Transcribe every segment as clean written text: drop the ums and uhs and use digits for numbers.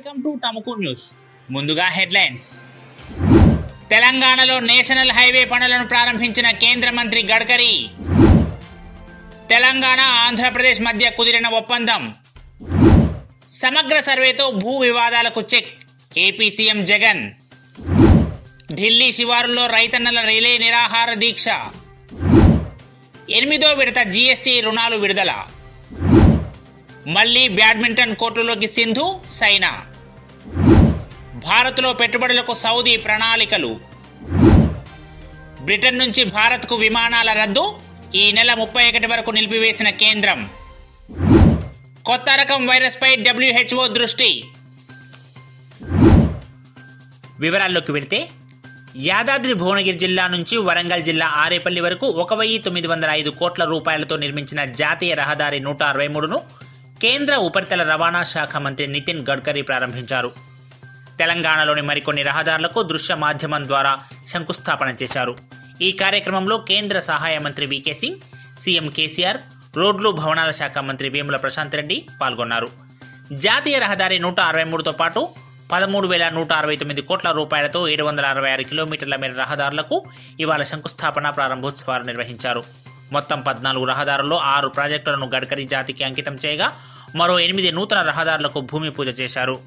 Welcome to Tamuku news. ముందుగా headlines. తెలంగాణలో national highway పనులను ప్రారంభించిన కేంద్ర మంత్రి గడ్కరీ. తెలంగాణ ఆంధ్రప్రదేశ్ మధ్య కుదిరిన ఒప్పందం. సమగ్ర సర్వేతో భూ వివాదాలకు check. AP CM Jagan. Delhi శివారుల్లో రైతన్నల రిలే నిరాహార దీక్ష. 8వ విడత జీఎస్టీ రుణాలు విడుదల. మళ్లీ బ్యాడ్మింటన్ కోర్టులోకి సింధు, సైనా. భారత్లో పెట్టుబడులకు సౌదీ ప్రణాళికలు. బ్రిటన్ నుంచి భారత్కు విమానాల రద్దు, ఈ నెల 31 వరకు నిలిపివేసిన కేంద్రం. కొత్త రకం వైరస్పై WHO దృష్టి. వివరాల్లోకి వెళితే, యాదాద్రి భువనగిరి జిల్లా నుంచి వరంగల్ జిల్లా ఆరేపల్లి వరకు 1905 కోట్ల రూపాయలతో నిర్మించిన జాతీయ రహదారి 163ను కేంద్ర ఉపరితల రవాణా శాఖ మంత్రి నితిన్ గడ్కరీ ప్రారంభించారు. తెలంగాణలోని మరికొన్ని రహదారులకు దృశ్య మాధ్యమం ద్వారా శంకుస్థాపన చేశారు. ఈ కార్యక్రమంలో కేంద్ర సహాయ మంత్రి వికే సింగ్, సీఎం కేసీఆర్, రోడ్లు భవనాల శాఖ మంత్రి వేముల ప్రశాంత్ రెడ్డి పాల్గొన్నారు. జాతీయ రహదారి 163తో పాటు 13,169 కోట్ల రూపాయలతో 766 కిలోమీటర్ల మేర రహదారులకు ఇవాళ శంకుస్థాపన, ప్రారంభోత్సవాలు నిర్వహించారు. మొత్తం 14 రహదారుల్లో 6 ప్రాజెక్టులను గడ్కరీ జాతికి అంకితం చేయగా మరో 8 నూతన రహదారులకు భూమి పూజ చేశారు.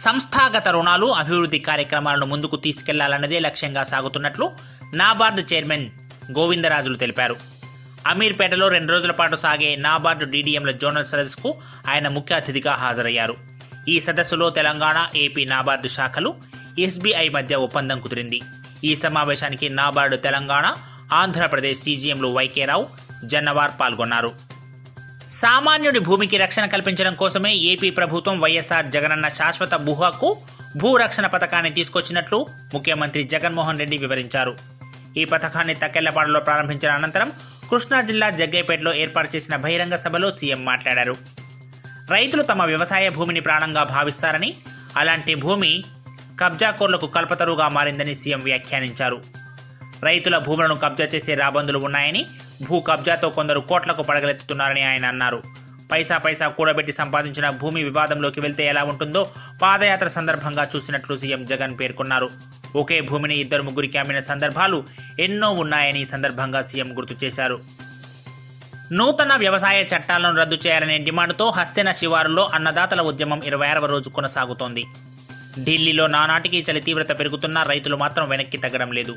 సంస్థాగత రుణాలు, అభివృద్ధి కార్యక్రమాలను ముందుకు తీసుకెళ్లాలన్నదే లక్ష్యంగా సాగుతున్నట్లు నాబార్డు చైర్మన్ గోవిందరాజులు తెలిపారు. అమీర్పేటలో 2 రోజుల పాటు సాగే నాబార్డు డీడీఎంల జోనల్ సదస్సుకు ఆయన ముఖ్య అతిథిగా హాజరయ్యారు. ఈ సదస్సులో తెలంగాణ, ఏపీ నాబార్డు శాఖలు, ఎస్బీఐ మధ్య ఒప్పందం కుదిరింది. ఈ సమావేశానికి నాబార్డు తెలంగాణ, ఆంధ్రప్రదేశ్ సీజీఎంలు వైకే రావు, జన్నవార్ పాల్గొన్నారు. సామాన్యుడి భూమికి రక్షణ కల్పించడం కోసమే ఏపీ ప్రభుత్వం వైఎస్ఆర్ జగనన్న శాశ్వత భూ హక్కు, భూ రక్షణ పథకాన్ని తీసుకొచ్చినట్లు ముఖ్యమంత్రి జగన్మోహన్ రెడ్డి వివరించారు. ఈ పథకాన్ని తక్కెళ్లపాడులో ప్రారంభించిన అనంతరం కృష్ణా జిల్లా జగ్గైపేటలో ఏర్పాటు చేసిన బహిరంగ సభలో సీఎం మాట్లాడారు. రైతులు తమ వ్యవసాయ భూమిని ప్రాణంగా భావిస్తారని, అలాంటి భూమి కబ్జాకోర్లకు కల్పతరుగా మారిందని సీఎం వ్యాఖ్యానించారు. రైతుల భూములను కబ్జా చేసే రాబందులు ఉన్నాయని, భూ కబ్జాతో కొందరు కోట్లకు పడగలెత్తుతున్నారని ఆయన అన్నారు. పైసా కూడబెట్టి సంపాదించిన భూమి వివాదంలోకి వెళ్తే ఎలా ఉంటుందో పాదయాత్ర సందర్భంగా చూసినట్లు సీఎం జగన్ పేర్కొన్నారు. ఒకే భూమిని 2-3కి అమ్మిన సందర్భాలు ఎన్నో ఉన్నాయని ఈ సందర్భంగా సీఎం గుర్తు చేశారు. నూతన వ్యవసాయ చట్టాలను రద్దు చేయాలనే డిమాండ్తో హస్తెన శివారులో అన్నదాతల ఉద్యమం 26వ రోజు కొనసాగుతోంది. ఢిల్లీలో నానాటికి చలి తీవ్రత పెరుగుతున్నా రైతులు మాత్రం వెనక్కి తగ్గడం లేదు.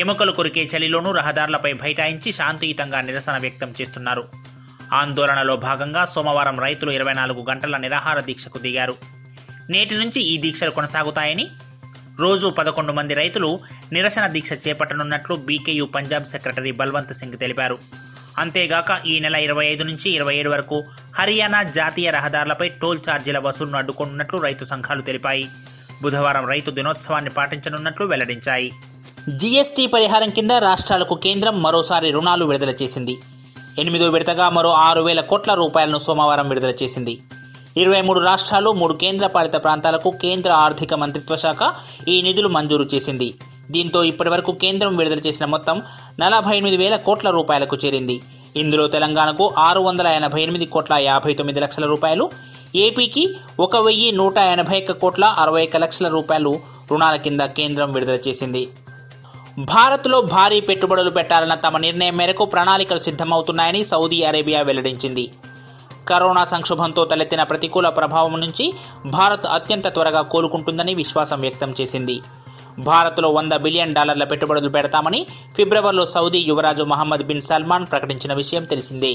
ఎముకలు కొరికే చలిలోనూ రహదారులపై బైఠాయించి శాంతియుతంగా నిరసన వ్యక్తం చేస్తున్నారు. ఆందోళనలో భాగంగా సోమవారం రైతులు 24 గంటల నిరాహార దీక్షకు దిగారు. నేటి నుంచి ఈ దీక్షలు కొనసాగుతాయని, రోజు 11 మంది రైతులు నిరసన దీక్ష చేపట్టనున్నట్లు బీకేయూ పంజాబ్ సెక్రటరీ బల్వంత్ సింగ్ తెలిపారు. అంతేగాక ఈ నెల 25 నుంచి 27 వరకు హర్యానా జాతీయ రహదారులపై టోల్ ఛార్జీల వసూలును అడ్డుకోనున్నట్లు రైతు సంఘాలు తెలిపాయి. బుధవారం రైతు దినోత్సవాన్ని పాటించనున్నట్లు వెల్లడించాయి. జీఎస్టీ పరిహారం కింద రాష్ట్రాలకు కేంద్రం మరోసారి రుణాలు విడుదల చేసింది. 8వ విడతగా మరో 6,000 కోట్ల రూపాయలను సోమవారం విడుదల చేసింది. 23 రాష్ట్రాలు, 3 కేంద్ర పాలిత ప్రాంతాలకు కేంద్ర ఆర్థిక మంత్రిత్వ శాఖ ఈ నిధులు మంజూరు చేసింది. దీంతో ఇప్పటి వరకు కేంద్రం విడుదల చేసిన మొత్తం 48,000 కోట్ల రూపాయలకు చేరింది. ఇందులో తెలంగాణకు 688 కోట్ల 59 లక్షల రూపాయలు, ఏపీకి 1,181 కోట్ల 61 లక్షల రూపాయలు రుణాల కింద కేంద్రం విడుదల చేసింది. భారత్లో భారీ పెట్టుబడులు పెట్టాలన్న తమ నిర్ణయం మేరకు ప్రణాళికలు సిద్ధమవుతున్నాయని సౌదీ అరేబియా వెల్లడించింది. కరోనా సంక్షోభంతో తలెత్తిన ప్రతికూల ప్రభావం నుంచి భారత్ అత్యంత త్వరగా కోలుకుంటుందని విశ్వాసం వ్యక్తం చేసింది. భారత్లో $100 బిలియన్ పెట్టుబడులు పెడతామని ఫిబ్రవరిలో సౌదీ యువరాజు మహమ్మద్ బిన్ సల్మాన్ ప్రకటించిన విషయం తెలిసిందే.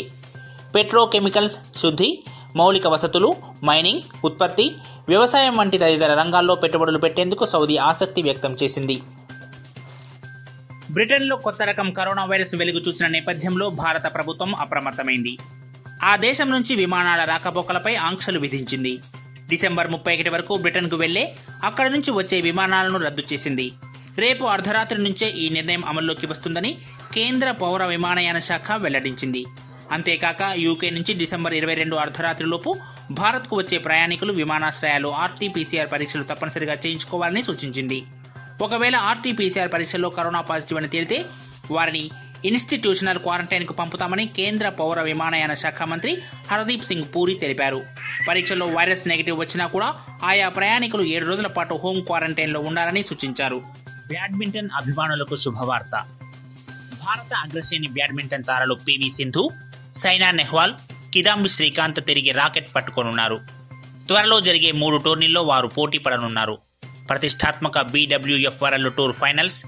పెట్రోకెమికల్స్, శుద్ధి, మౌలిక వసతులు, మైనింగ్, ఉత్పత్తి, వ్యవసాయం వంటి తదితర రంగాల్లో పెట్టుబడులు పెట్టేందుకు సౌదీ ఆసక్తి వ్యక్తం చేసింది. బ్రిటన్లో కొత్త రకం కరోనా వైరస్ వెలుగు చూసిన నేపథ్యంలో భారత ప్రభుత్వం అప్రమత్తమైంది. ఆ దేశం నుంచి విమానాల రాకపోకలపై ఆంక్షలు విధించింది. డిసెంబర్ 31 వరకు బ్రిటన్కు వెళ్లే, అక్కడి నుంచి వచ్చే విమానాలను రద్దు చేసింది. రేపు అర్ధరాత్రి నుంచే ఈ నిర్ణయం అమల్లోకి వస్తుందని కేంద్ర పౌర విమానయాన శాఖ వెల్లడించింది. అంతేకాక యూకే నుంచి డిసెంబర్ 22 అర్ధరాత్రిలోపు భారత్కు వచ్చే ప్రయాణికులు విమానాశ్రయాలు RT-PCR పరీక్షలు తప్పనిసరిగా చేయించుకోవాలని సూచించింది. ఒకవేళ RT-PCR పరీక్షల్లో కరోనా పాజిటివ్ అని తేలితే వారిని ఇన్స్టిట్యూషనల్ క్వారంటైన్కు పంపుతామని కేంద్ర పౌర విమానయాన శాఖ మంత్రి హర్దీప్ సింగ్ పూరి తెలిపారు. పరీక్షల్లో వైరస్ నెగిటివ్ వచ్చినా కూడా ఆయా ప్రయాణికులు 7 రోజుల పాటు హోం క్వారంటైన్లో ఉండాలని సూచించారు. బ్యాడ్మింటన్ అభిమానులకు శుభవార్త. భారత అగ్రశ్రేణి బ్యాడ్మింటన్ తారలు పివి సింధు, సైనా నెహ్వాల్, కిదాంబి శ్రీకాంత్ తిరిగి రాకెట్ పట్టుకోనున్నారు. త్వరలో జరిగే 3 టోర్నీల్లో వారు పోటీ పడనున్నారు. ప్రతిష్టాత్మక BWF world tour finals,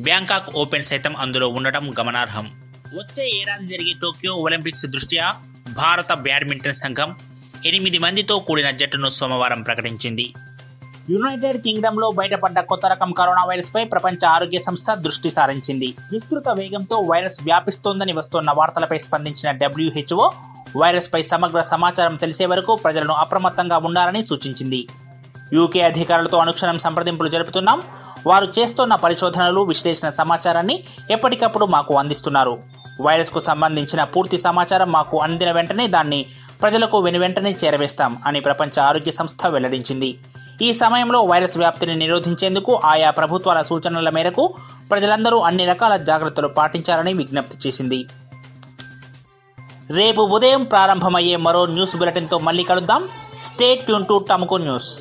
Bangkok open సైతం అందులో ఉండడం గమనార్హం. వచ్చే ఏడాది జరిగే టోక్యో ఒలింపిక్స్ దృష్ట్యా భారత బ్యాడ్మింటన్ సంఘం 8 మందితో కూడిన జట్టును సోమవారం ప్రకటించింది. యునైటెడ్ కింగ్డమ్లో బయటపడ్డ కొత్త రకం కరోనా వైరస్ పై ప్రపంచ ఆరోగ్య సంస్థ దృష్టి సారించింది. విస్తృత వేగంతో వైరస్ వ్యాపిస్తోందని వస్తున్న వార్తలపై స్పందించిన WHO వైరస్ పై సమగ్ర సమాచారం తెలిసే వరకు ప్రజలను అప్రమత్తంగా ఉండాలని సూచించింది. UK అధికారులతో అనుక్షణం సంప్రదింపులు జరుపుతున్నాం. వారు చేస్తున్న పరిశోధనలు, విశ్లేషణ సమాచారాన్ని ఎప్పటికప్పుడు మాకు అందిస్తున్నారు. వైరస్కు సంబంధించిన పూర్తి సమాచారం మాకు అందిన వెంటనే దాన్ని ప్రజలకు వెనువెంటనే చేరవేస్తాం అని ప్రపంచ ఆరోగ్య సంస్థ వెల్లడించింది. ఈ సమయంలో వైరస్ వ్యాప్తిని నిరోధించేందుకు ఆయా ప్రభుత్వాల సూచనల మేరకు ప్రజలందరూ అన్ని రకాల జాగ్రత్తలు పాటించాలని విజ్ఞప్తి చేసింది. రేపు ఉదయం ప్రారంభమయ్యే మరో న్యూస్ బులెటిన్తో మళ్ళీ కలుద్దాం. Stay tune to Tamuku news.